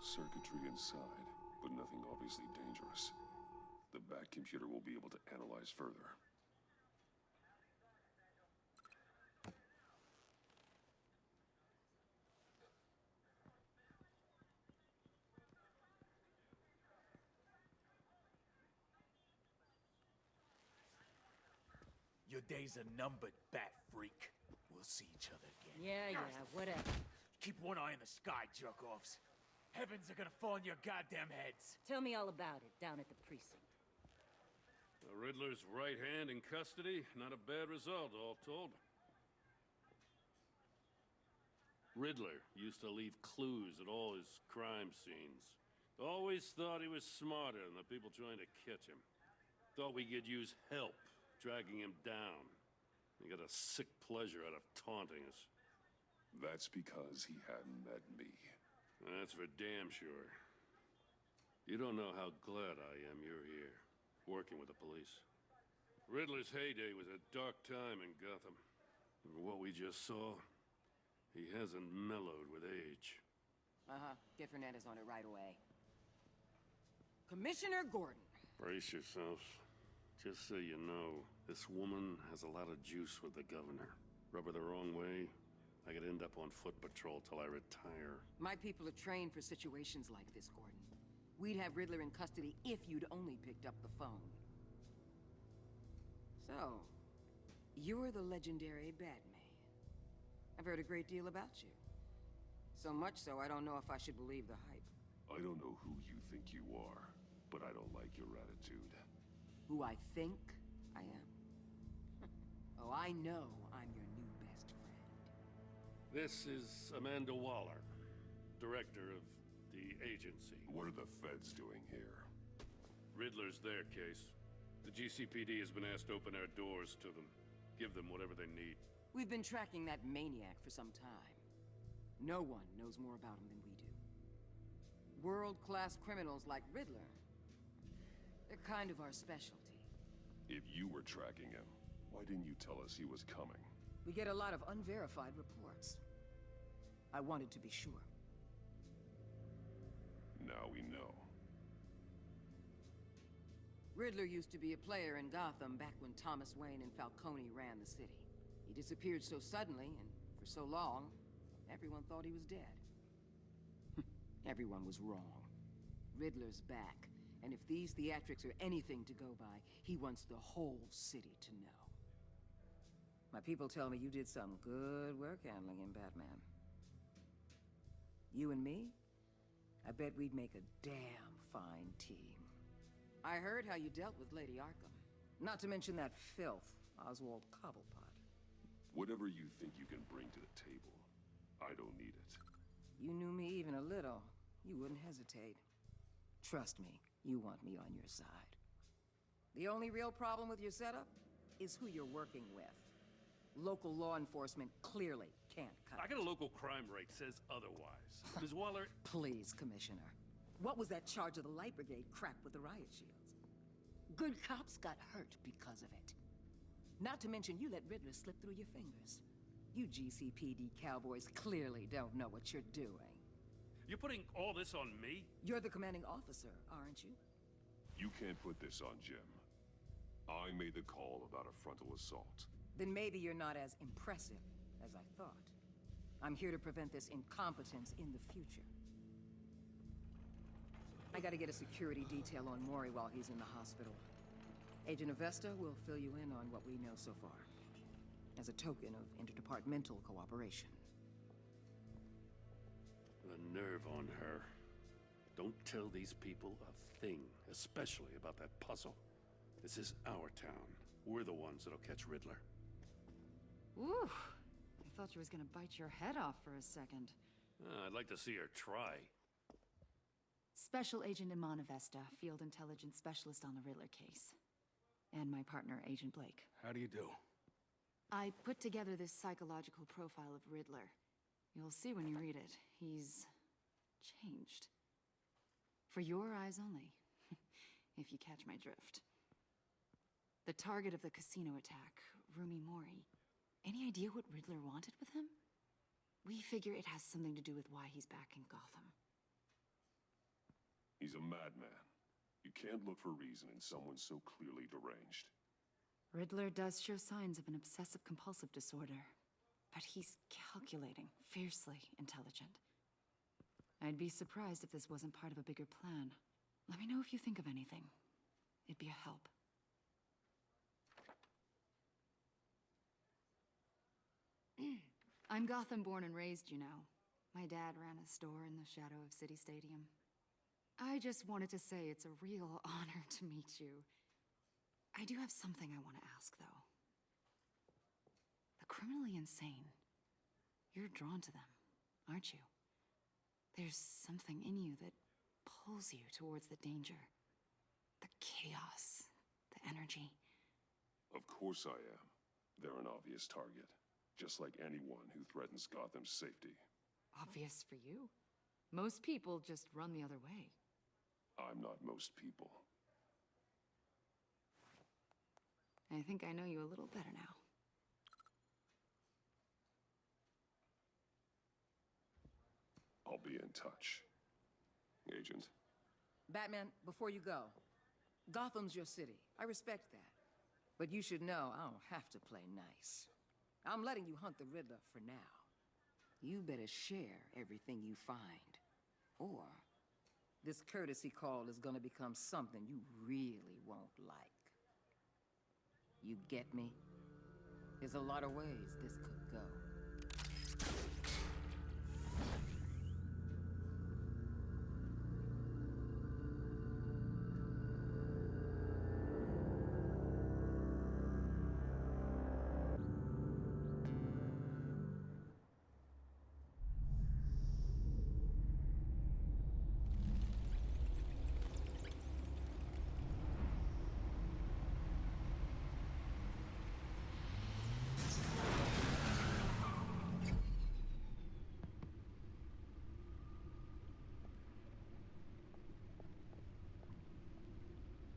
circuitry inside, but nothing obviously dangerous. The back computer will be able to analyze further. Your days are numbered, bat freak. We'll see each other again. Yeah, whatever. Keep one eye in the sky, jerk-offs. Heavens are gonna fall on your goddamn heads. Tell me all about it down at the precinct. The Riddler's right hand in custody. Not a bad result, all told. Riddler used to leave clues at all his crime scenes. Always thought he was smarter than the people trying to catch him. Thought we could use help dragging him down. He got a sick pleasure out of taunting us. That's because he hadn't met me. That's for damn sure. You don't know how glad I am you're here, working with the police. Riddler's heyday was a dark time in Gotham. For what we just saw, he hasn't mellowed with age. Get Fernandez on it right away. Commissioner Gordon. Brace yourselves. Just so you know, this woman has a lot of juice with the governor. Rub her the wrong way, I could end up on foot patrol till I retire. My people are trained for situations like this, Gordon. We'd have Riddler in custody if you'd only picked up the phone. So, you're the legendary Batman. I've heard a great deal about you. So much so, I don't know if I should believe the hype. I don't know who you think you are, but I don't like your attitude. Who I think I am? Oh, I know I'm your new best friend. This is Amanda Waller, director of the agency. What are the feds doing here? Riddler's their case. The GCPD has been asked to open our doors to them. Give them whatever they need. We've been tracking that maniac for some time. No one knows more about him than we do. World-class criminals like Riddler. They're kind of our specialty. If you were tracking him, why didn't you tell us he was coming? We get a lot of unverified reports. I wanted to be sure. Now we know. Riddler used to be a player in Gotham back when Thomas Wayne and Falcone ran the city. He disappeared so suddenly and for so long, everyone thought he was dead. Everyone was wrong. Riddler's back, and if these theatrics are anything to go by, he wants the whole city to know. My people tell me you did some good work handling him, Batman. You and me? I bet we'd make a damn fine team. I heard how you dealt with Lady Arkham. Not to mention that filth, Oswald Cobblepot. Whatever you think you can bring to the table, I don't need it. You knew me even a little, you wouldn't hesitate. Trust me, you want me on your side. The only real problem with your setup is who you're working with. Local law enforcement clearly can't cut I it. got a local crime rate says otherwise. Ms. Waller... Please, Commissioner. What was that charge of the Light Brigade crap with the riot shields? Good cops got hurt because of it. Not to mention you let Riddler slip through your fingers. You GCPD cowboys clearly don't know what you're doing. You're putting all this on me? You're the commanding officer, aren't you? You can't put this on Jim. I made the call about a frontal assault. Then maybe you're not as impressive as I thought. I'm here to prevent this incompetence in the future. I gotta get a security detail on Mori while he's in the hospital. Agent Avesta will fill you in on what we know so far, as a token of interdepartmental cooperation. The nerve on her. Don't tell these people a thing, especially about that puzzle. This is our town. We're the ones that'll catch Riddler. Ooh, I thought you was gonna bite your head off for a second. I'd like to see her try. Special Agent Iman Avesta, Field Intelligence Specialist on the Riddler case. And my partner, Agent Blake. How do you do? I put together this psychological profile of Riddler. You'll see when you read it. He's changed. For your eyes only, if you catch my drift. The target of the casino attack, Rumi Mori. Any idea what Riddler wanted with him? We figure it has something to do with why he's back in Gotham. He's a madman. You can't look for reason in someone so clearly deranged. Riddler does show signs of an obsessive-compulsive disorder, but he's calculating, fiercely intelligent. I'd be surprised if this wasn't part of a bigger plan. Let me know if you think of anything. It'd be a help. I'm Gotham born and raised, you know. My dad ran a store in the shadow of City Stadium. I just wanted to say it's a real honor to meet you. I do have something I want to ask, though. The criminally insane. You're drawn to them, aren't you? There's something in you that pulls you towards the danger. The chaos, the energy. Of course I am. They're an obvious target. Just like anyone who threatens Gotham's safety. Obvious for you. Most people just run the other way. I'm not most people. I think I know you a little better now. I'll be in touch. Agent. Batman, before you go, Gotham's your city. I respect that. But you should know I don't have to play nice. I'm letting you hunt the Riddler for now. You better share everything you find. Or this courtesy call is gonna become something you really won't like. You get me? There's a lot of ways this could go.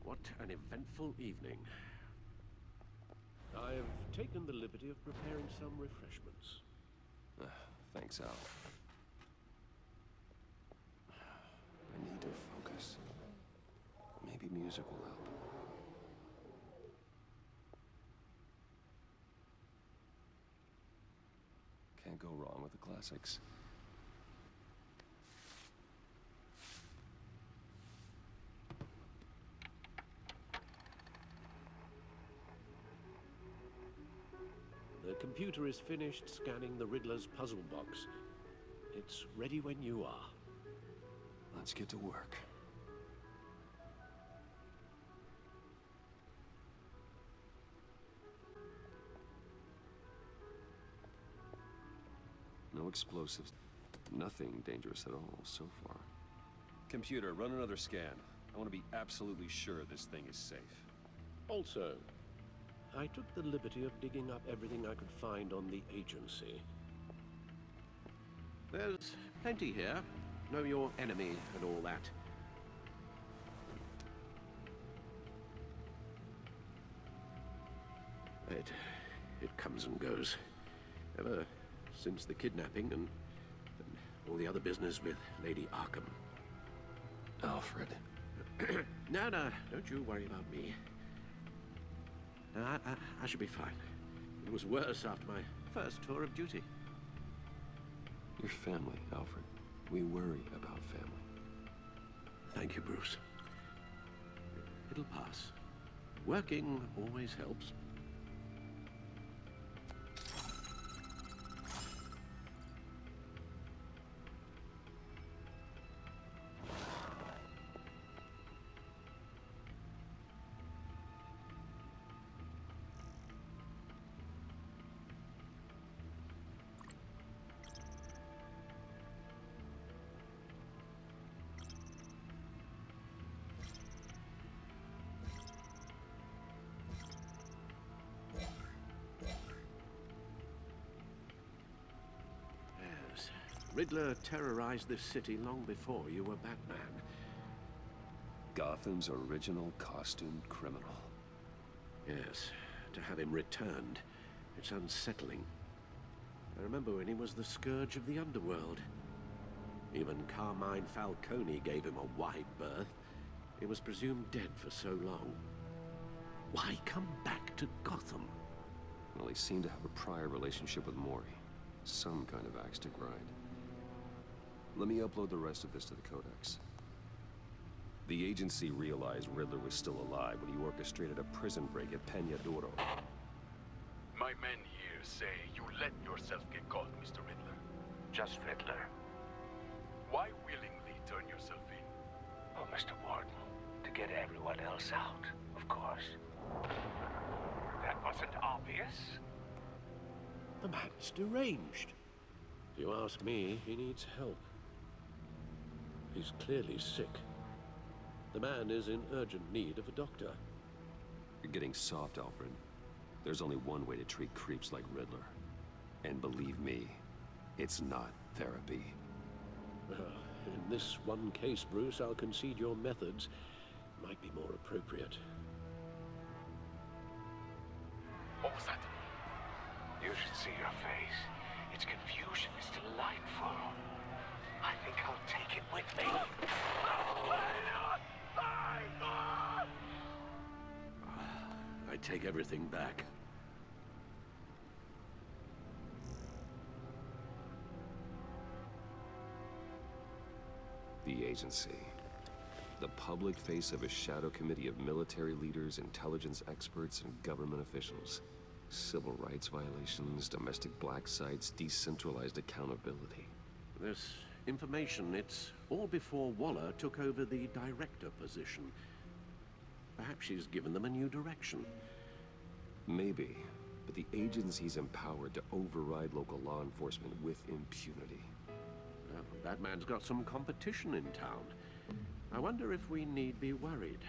What an eventful evening. I've taken the liberty of preparing some refreshments. Thanks, Al. I need to focus. Maybe music will help. Can't go wrong with the classics. The computer is finished scanning the Riddler's puzzle box. It's ready when you are. Let's get to work. No explosives. Nothing dangerous at all so far. Computer, run another scan. I want to be absolutely sure this thing is safe. Also, I took the liberty of digging up everything I could find on the agency. There's plenty here. Know your enemy and all that. It comes and goes. Ever since the kidnapping and all the other business with Lady Arkham. Alfred. No, don't you worry about me. No, I should be fine. It was worse after my first tour of duty. Your family, Alfred. We worry about family. Thank you, Bruce. It'll pass. Working always helps. Riddler terrorized this city long before you were Batman. Gotham's original costumed criminal. Yes, to have him returned, it's unsettling. I remember when he was the scourge of the underworld. Even Carmine Falcone gave him a wide berth. He was presumed dead for so long. Why come back to Gotham? Well, he seemed to have a prior relationship with Mori. Some kind of axe to grind. Let me upload the rest of this to the Codex. The agency realized Riddler was still alive when he orchestrated a prison break at Peñadoro. My men here say you let yourself get caught, Mr. Riddler. Just Riddler. Why willingly turn yourself in? Oh, Mr. Warden, to get everyone else out, of course. That wasn't obvious. The man's deranged. If you ask me, he needs help. He's clearly sick. The man is in urgent need of a doctor. You're getting soft, Alfred. There's only one way to treat creeps like Riddler. And believe me, it's not therapy. In this one case, Bruce, I'll concede your methods might be more appropriate. What was that? You should see your face. Its confusion is delightful. I think I'll take it with me. I take everything back. The agency. The public face of a shadow committee of military leaders, intelligence experts, and government officials. Civil rights violations, domestic black sites, decentralized accountability. This information, it's all before Waller took over the director position. Perhaps she's given them a new direction. Maybe, but the agency's empowered to override local law enforcement with impunity. Well, that man's got some competition in town. I wonder if we need be worried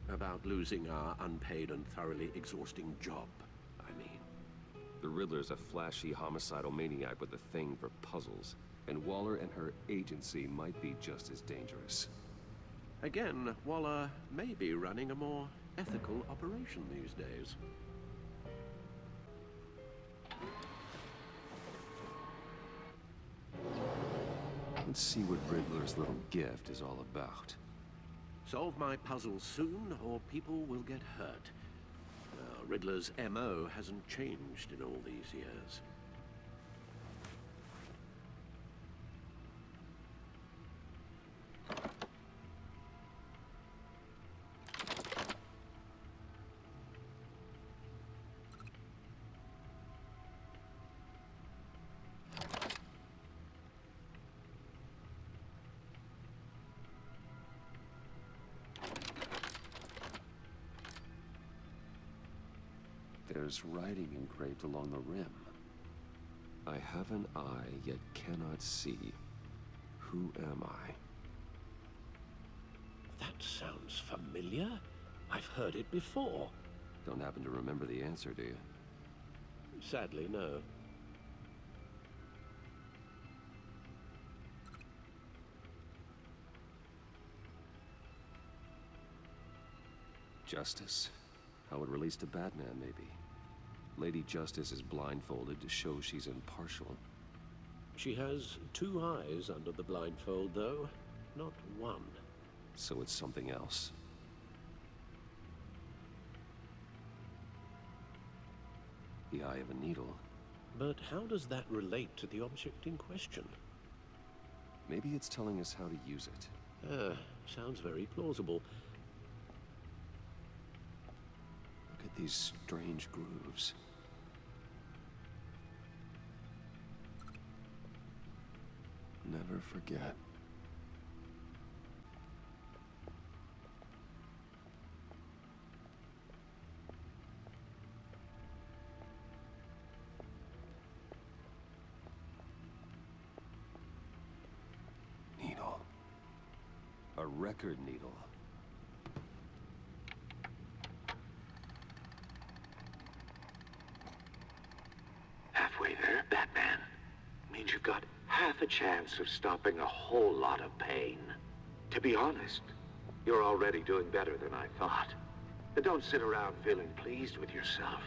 about losing our unpaid and thoroughly exhausting job, I mean. The Riddler's a flashy homicidal maniac with a thing for puzzles, and Waller and her agency might be just as dangerous. Again, Waller may be running a more ethical operation these days. Let's see what Riddler's little gift is all about. Solve my puzzle soon, or people will get hurt. Riddler's MO hasn't changed in all these years. There's writing engraved along the rim. I have an eye, yet cannot see. Who am I? That sounds familiar. I've heard it before. Don't happen to remember the answer, do you? Sadly, no. Justice? How it relates to Batman, maybe. Lady Justice is blindfolded to show she's impartial. She has two eyes under the blindfold, though, not one. So it's something else. The eye of a needle. But how does that relate to the object in question? Maybe it's telling us how to use it. Sounds very plausible. Look at these strange grooves. Never forget. Needle. A record needle. Halfway there, Batman. Means you've got half a chance of stopping a whole lot of pain. To be honest, you're already doing better than I thought. But don't sit around feeling pleased with yourself.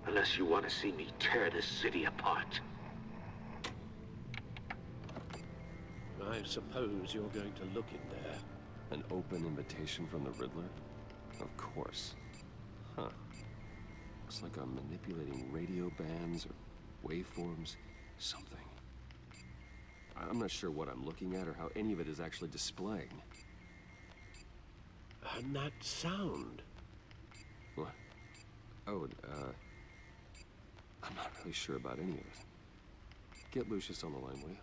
Unless you want to see me tear this city apart. I suppose you're going to look in there. An open invitation from the Riddler? Of course. Huh. Looks like I'm manipulating radio bands or waveforms. Something. I'm not sure what I'm looking at or how any of it is actually displaying. And that sound. What? Oh, I'm not really sure about any of it. Get Lucius on the line, will you?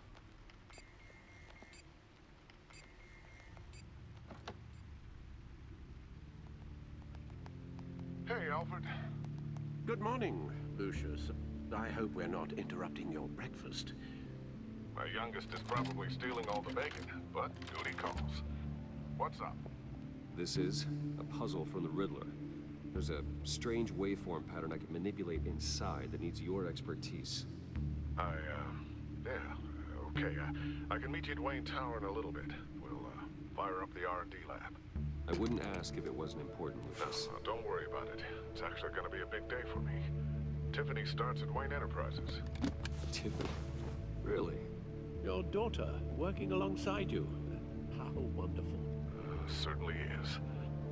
Hey, Alfred. Good morning, Lucius. I hope we're not interrupting your breakfast. My youngest is probably stealing all the bacon, but duty calls. What's up? This is a puzzle from the Riddler. There's a strange waveform pattern I can manipulate inside that needs your expertise. Yeah, okay. I can meet you at Wayne Tower in a little bit. We'll, fire up the R&D lab. I wouldn't ask if it wasn't important, Lucius. No, don't worry about it. It's actually gonna be a big day for me. Tiffany starts at Wayne Enterprises. Tiffany? Really? Your daughter working alongside you. How wonderful. Certainly is.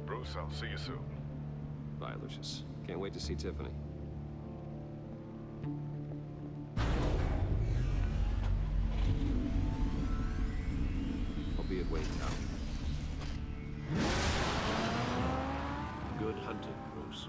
Bruce, I'll see you soon. Bye, Lucius. Can't wait to see Tiffany. I'll be at Wayne Tower. Good hunting, Bruce.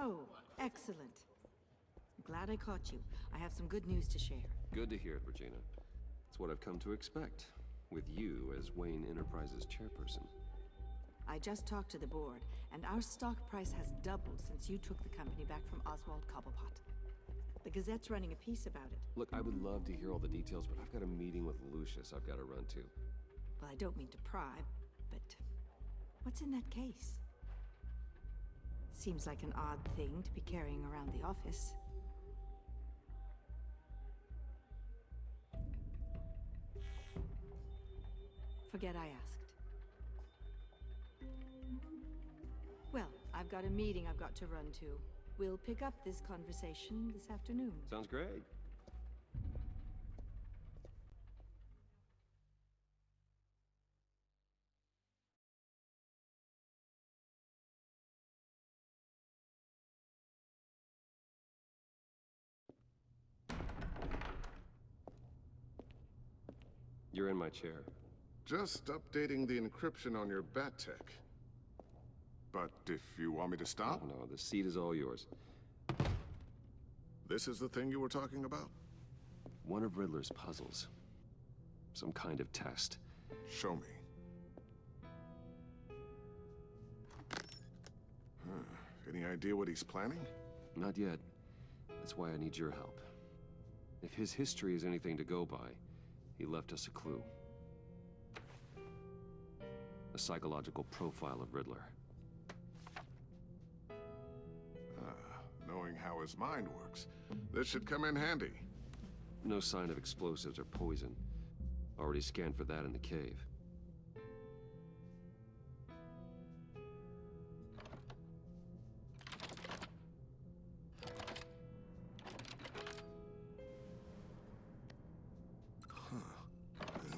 Oh, excellent. Glad I caught you. I have some good news to share. Good to hear it, Regina. It's what I've come to expect, with you as Wayne Enterprises chairperson. I just talked to the board, and our stock price has doubled since you took the company back from Oswald Cobblepot. The Gazette's running a piece about it. Look, I would love to hear all the details, but I've got a meeting with Lucius I've got to run to. Well, I don't mean to pry, but what's in that case? Seems like an odd thing to be carrying around the office. Forget I asked. Well, I've got a meeting I've got to run to. We'll pick up this conversation this afternoon. Sounds great. You're in my chair. Just updating the encryption on your bat tech. But if you want me to stop? No, the seat is all yours. This is the thing you were talking about? One of Riddler's puzzles. Some kind of test. Show me. Any idea what he's planning? Not yet. That's why I need your help. If his history is anything to go by, he left us a clue. A psychological profile of Riddler. Knowing how his mind works, this should come in handy. No sign of explosives or poison. Already scanned for that in the cave.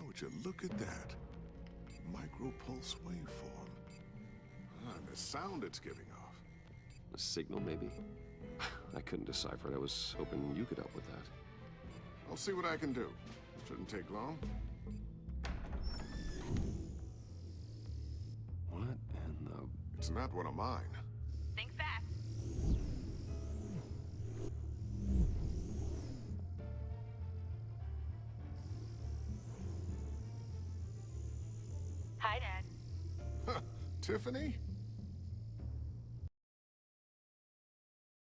Would you look at that? Micropulse waveform. And the sound it's giving off. A signal, maybe? I couldn't decipher it. I was hoping you could help with that. I'll see what I can do. Shouldn't take long. What in the... It's not one of mine. Think fast. Hi, Dad. Tiffany?